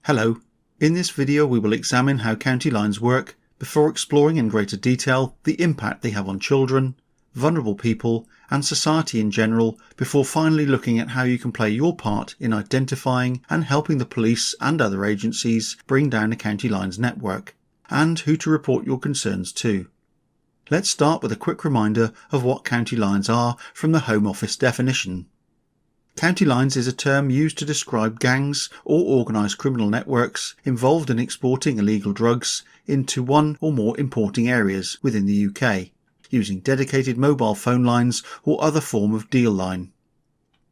Hello, in this video we will examine how county lines work before exploring in greater detail the impact they have on children, vulnerable people and society in general, before finally looking at how you can play your part in identifying and helping the police and other agencies bring down a county lines network, and who to report your concerns to. Let's start with a quick reminder of what county lines are from the Home Office definition. County lines is a term used to describe gangs or organised criminal networks involved in exporting illegal drugs into one or more importing areas within the UK, using dedicated mobile phone lines or other form of deal line.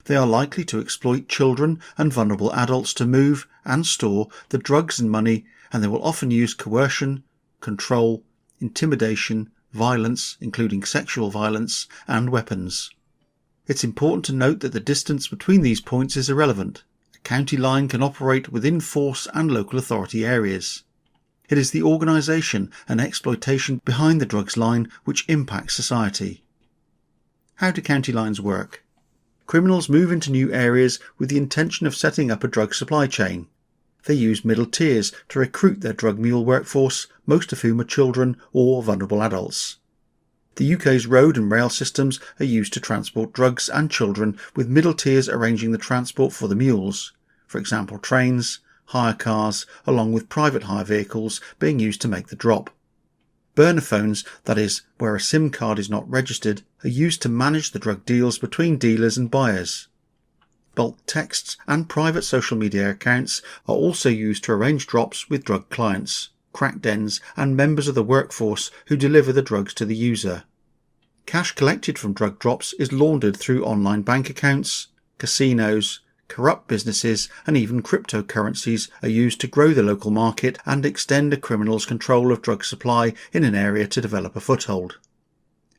They are likely to exploit children and vulnerable adults to move and store the drugs and money, and they will often use coercion, control, intimidation, violence, including sexual violence, and weapons. It's important to note that the distance between these points is irrelevant. A county line can operate within force and local authority areas. It is the organisation and exploitation behind the drugs line which impacts society. How do county lines work? Criminals move into new areas with the intention of setting up a drug supply chain. They use middle tiers to recruit their drug mule workforce, most of whom are children or vulnerable adults. The UK's road and rail systems are used to transport drugs and children, with middle tiers arranging the transport for the mules, for example trains, hire cars, along with private hire vehicles being used to make the drop. Burner phones, that is, where a SIM card is not registered, are used to manage the drug deals between dealers and buyers. Bulk texts and private social media accounts are also used to arrange drops with drug clients, crack dens and members of the workforce who deliver the drugs to the user. Cash collected from drug drops is laundered through online bank accounts, casinos, corrupt businesses and even cryptocurrencies are used to grow the local market and extend a criminal's control of drug supply in an area to develop a foothold.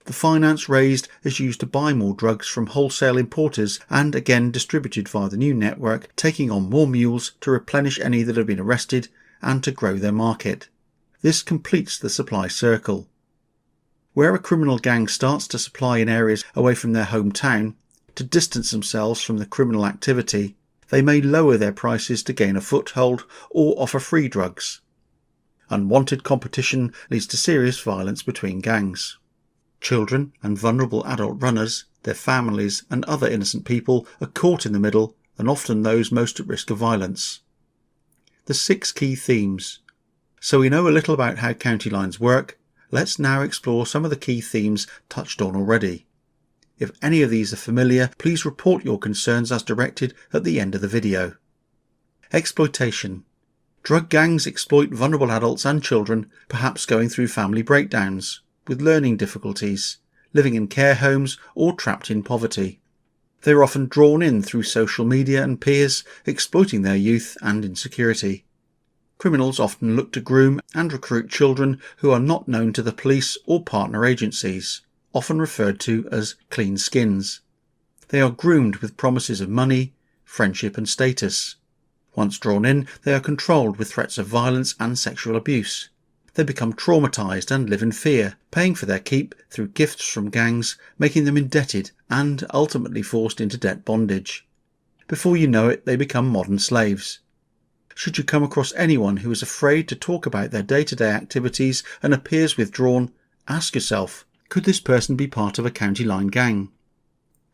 The finance raised is used to buy more drugs from wholesale importers and again distributed via the new network, taking on more mules to replenish any that have been arrested and to grow their market. This completes the supply circle. Where a criminal gang starts to supply in areas away from their hometown, to distance themselves from the criminal activity, they may lower their prices to gain a foothold or offer free drugs. Unwanted competition leads to serious violence between gangs. Children and vulnerable adult runners, their families and other innocent people are caught in the middle and often those most at risk of violence. The 6 key themes. So we know a little about how county lines work. Let's now explore some of the key themes touched on already. If any of these are familiar, please report your concerns as directed at the end of the video. Exploitation. Drug gangs exploit vulnerable adults and children, perhaps going through family breakdowns, with learning difficulties, living in care homes or trapped in poverty. They are often drawn in through social media and peers, exploiting their youth and insecurity. Criminals often look to groom and recruit children who are not known to the police or partner agencies, often referred to as clean skins. They are groomed with promises of money, friendship and status. Once drawn in, they are controlled with threats of violence and sexual abuse. They become traumatised and live in fear, paying for their keep through gifts from gangs, making them indebted and ultimately forced into debt bondage. Before you know it, they become modern slaves. Should you come across anyone who is afraid to talk about their day-to-day activities and appears withdrawn, ask yourself, could this person be part of a county line gang?